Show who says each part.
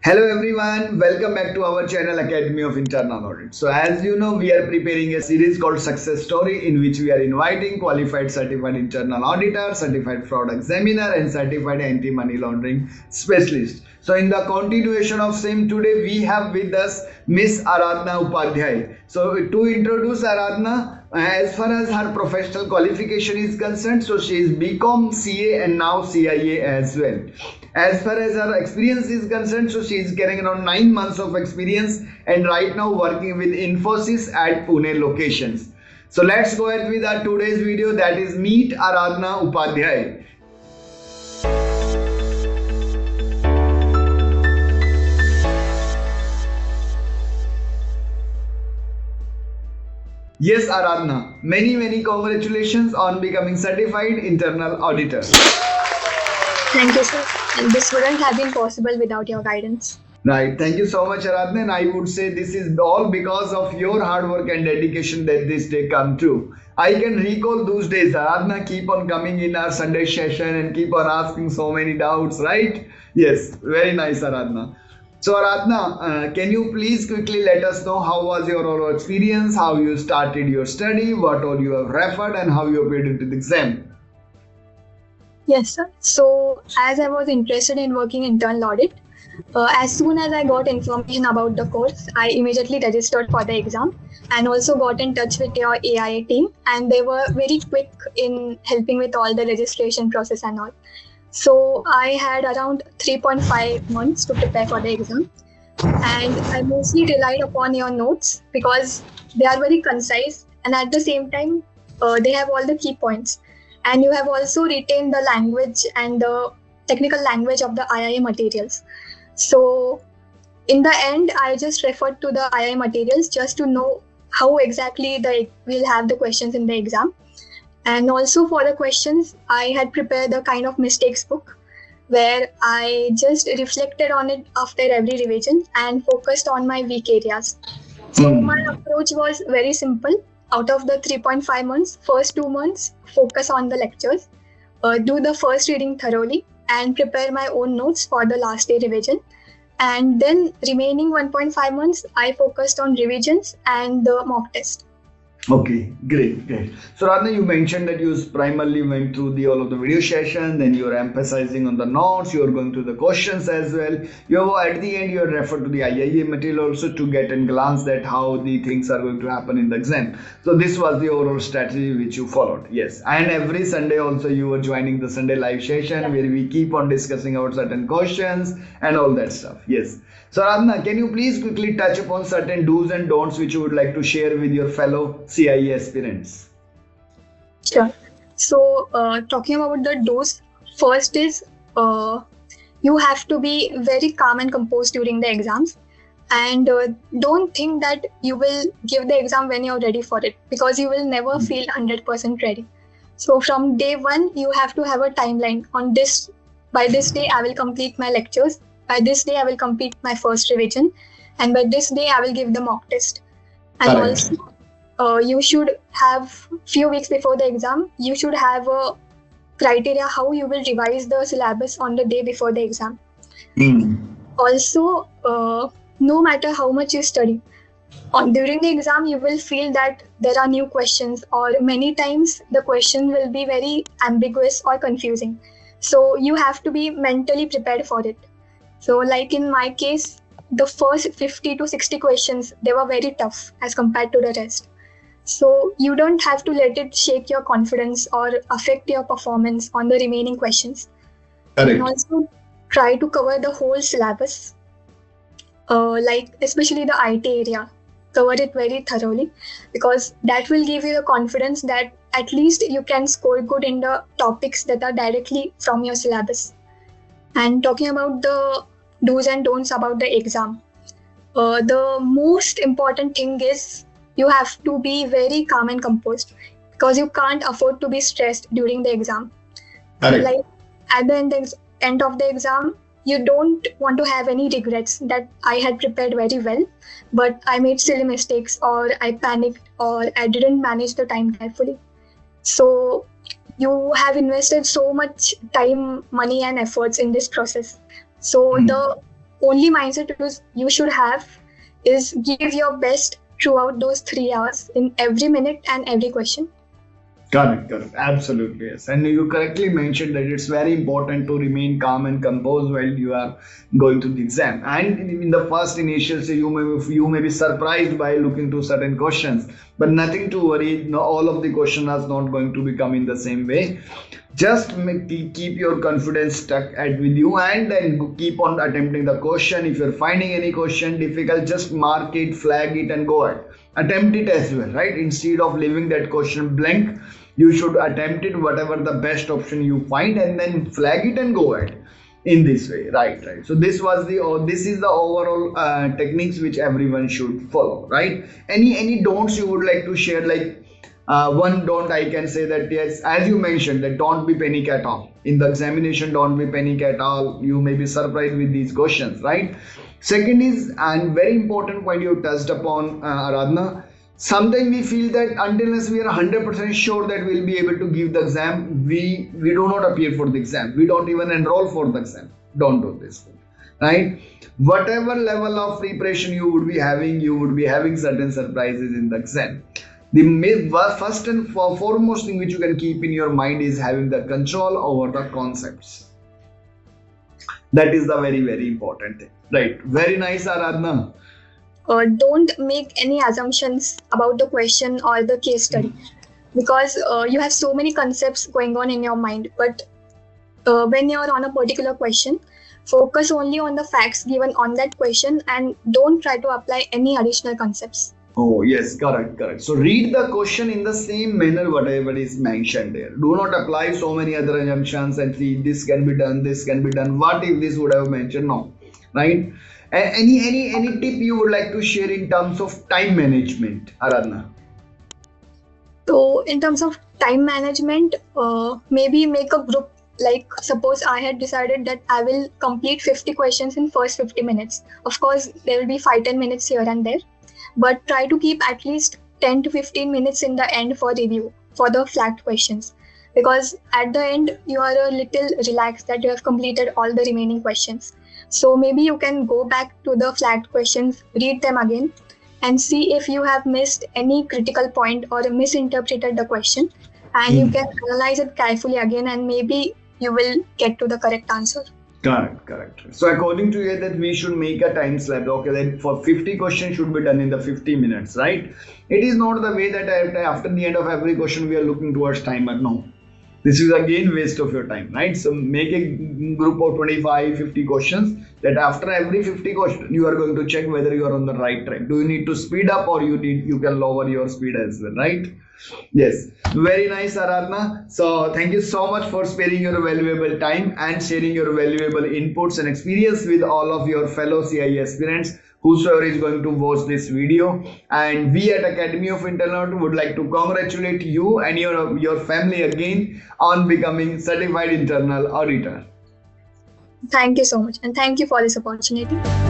Speaker 1: Hello everyone, welcome back to our channel Academy of Internal Audit. So as you know, we are preparing a series called Success Story in which we are inviting qualified certified internal auditor, certified fraud examiner and certified anti-money laundering specialist. So in the continuation of same, today we have with us Miss Aradhana Upadhyay. So to introduce Aradhana, as far as her professional qualification is concerned, so she is BCom, CA and now CIA as well. As far as her experience is concerned, so she is carrying around 9 months of experience and right now working with Infosys at Pune locations. So let's go ahead with our today's video, that is Meet Aradhana Upadhyay. Yes, Aradhana, many congratulations on becoming certified internal auditor.
Speaker 2: Thank you, sir. And this wouldn't have been possible without your guidance.
Speaker 1: Right. Thank you so much, Aradhana. And I would say this is all because of your hard work and dedication that this day come true. I can recall those days. Aradhana keep on coming in our Sunday session and keep on asking so many doubts, right? Yes. Very nice, Aradhana. So Aradhana, can you please quickly let us know how was your overall experience, how you started your study, what all you have referred and how you appeared into the exam?
Speaker 2: Yes, sir. So, as I was interested in working internal audit, as soon as I got information about the course, I immediately registered for the exam and also got in touch with your AIA team, and they were very quick in helping with all the registration process and all. So, I had around 3.5 months to prepare for the exam, and I mostly relied upon your notes because they are very concise and at the same time, they have all the key points. And you have also retained the language and the technical language of the IIA materials. So in the end, I just referred to the IIA materials just to know how exactly we'll have the questions in the exam. And also for the questions, I had prepared a kind of mistakes book where I just reflected on it after every revision and focused on my weak areas. So my approach was very simple. Out of the 3.5 months, first 2 months, focus on the lectures, do the first reading thoroughly and prepare my own notes for the last day revision. And then remaining 1.5 months, I focused on revisions and the mock test.
Speaker 1: Okay, great. So Radha, you mentioned that you primarily went through all of the video session, then you are emphasizing on the notes, you are going through the questions as well. You have, at the end, you are referred to the IIA material also to get a glance at how the things are going to happen in the exam. So this was the overall strategy which you followed. Yes, and every Sunday also you were joining the Sunday live session where we keep on discussing about certain questions and all that stuff. Yes. So Aradhana, can you please quickly touch upon certain do's and don'ts which you would like to share with your fellow CIE aspirants?
Speaker 2: Sure. So talking about the do's, first is you have to be very calm and composed during the exams, and don't think that you will give the exam when you're ready for it, because you will never feel 100% ready. So from day one, you have to have a timeline on this. By this day, I will complete my lectures. By this day, I will complete my first revision, and by this day, I will give the mock test. And also, you should have few weeks before the exam, you should have a criteria how you will revise the syllabus on the day before the exam. Also, no matter how much you study, during the exam, you will feel that there are new questions, or many times the question will be very ambiguous or confusing. So you have to be mentally prepared for it. So like in my case, the first 50 to 60 questions, they were very tough as compared to the rest. So you don't have to let it shake your confidence or affect your performance on the remaining questions.
Speaker 1: Correct.
Speaker 2: And also try to cover the whole syllabus, like especially the IT area. Cover it very thoroughly, because that will give you the confidence that at least you can score good in the topics that are directly from your syllabus. And talking about the do's and don'ts about the exam, the most important thing is you have to be very calm and composed, because you can't afford to be stressed during the exam.
Speaker 1: Correct.
Speaker 2: Like at the end of the exam, you don't want to have any regrets that I had prepared very well, but I made silly mistakes, or I panicked, or I didn't manage the time carefully. So you have invested so much time, money and efforts in this process. So the only mindset you should have is give your best throughout those 3 hours in every minute and every question.
Speaker 1: Correct. Absolutely, yes. And you correctly mentioned that it's very important to remain calm and composed while you are going to the exam. And in the first initial stage, you may be surprised by looking to certain questions, but nothing to worry. No, all of the questions are not going to become in the same way. Just keep your confidence stuck with you, and then keep on attempting the question. If you're finding any question difficult, just mark it, flag it, and go ahead. Attempt it as well, right? Instead of leaving that question blank, you should attempt it, whatever the best option you find, and then flag it and go ahead in this way, right? So this is the overall techniques which everyone should follow, right? Any don'ts you would like to share? Like one don't, I can say that yes, as you mentioned, that don't be panic at all in the examination. Don't be panic at all. You may be surprised with these questions, right? Second is, and very important point you touched upon, Aradhana. Sometimes we feel that until unless we are 100% sure that we'll be able to give the exam, we do not appear for the exam. We don't even enroll for the exam. Don't do this, right? Whatever level of preparation you would be having certain surprises in the exam. The first and foremost thing which you can keep in your mind is having the control over the concepts. That is the very, very important thing, right? Very nice, Aradhana.
Speaker 2: Don't make any assumptions about the question or the case study, because you have so many concepts going on in your mind. But when you're on a particular question, focus only on the facts given on that question and don't try to apply any additional concepts.
Speaker 1: Oh yes, correct. So read the question in the same manner whatever is mentioned there. Do not apply so many other assumptions and see this can be done, what if this would have mentioned? No, right? Any tip you would like to share in terms of time management, Aradhana?
Speaker 2: So in terms of time management, maybe make a group. Like suppose I had decided that I will complete 50 questions in first 50 minutes. Of course, there will be 5-10 minutes here and there, but try to keep at least 10 to 15 minutes in the end for review for the flagged questions, because at the end you are a little relaxed that you have completed all the remaining questions. So maybe you can go back to the flagged questions, read them again, and see if you have missed any critical point or misinterpreted the question, and you can analyze it carefully again, and maybe you will get to the correct answer.
Speaker 1: Correct. So according to you, that we should make a time slab. Okay, then for 50 questions should be done in the 50 minutes, right? It is not the way that after the end of every question we are looking towards timer. No. This is again waste of your time, right? So make a group of 25-50 questions that after every 50 questions you are going to check whether you are on the right track. Do you need to speed up or you can lower your speed as well, right? Yes, very nice, Aradhana. So thank you so much for sparing your valuable time and sharing your valuable inputs and experience with all of your fellow CIE aspirants, whosoever is going to watch this video. And we at Academy of Internal Audit would like to congratulate you and your family again on becoming Certified Internal Auditor.
Speaker 2: Thank you so much, and thank you for this opportunity.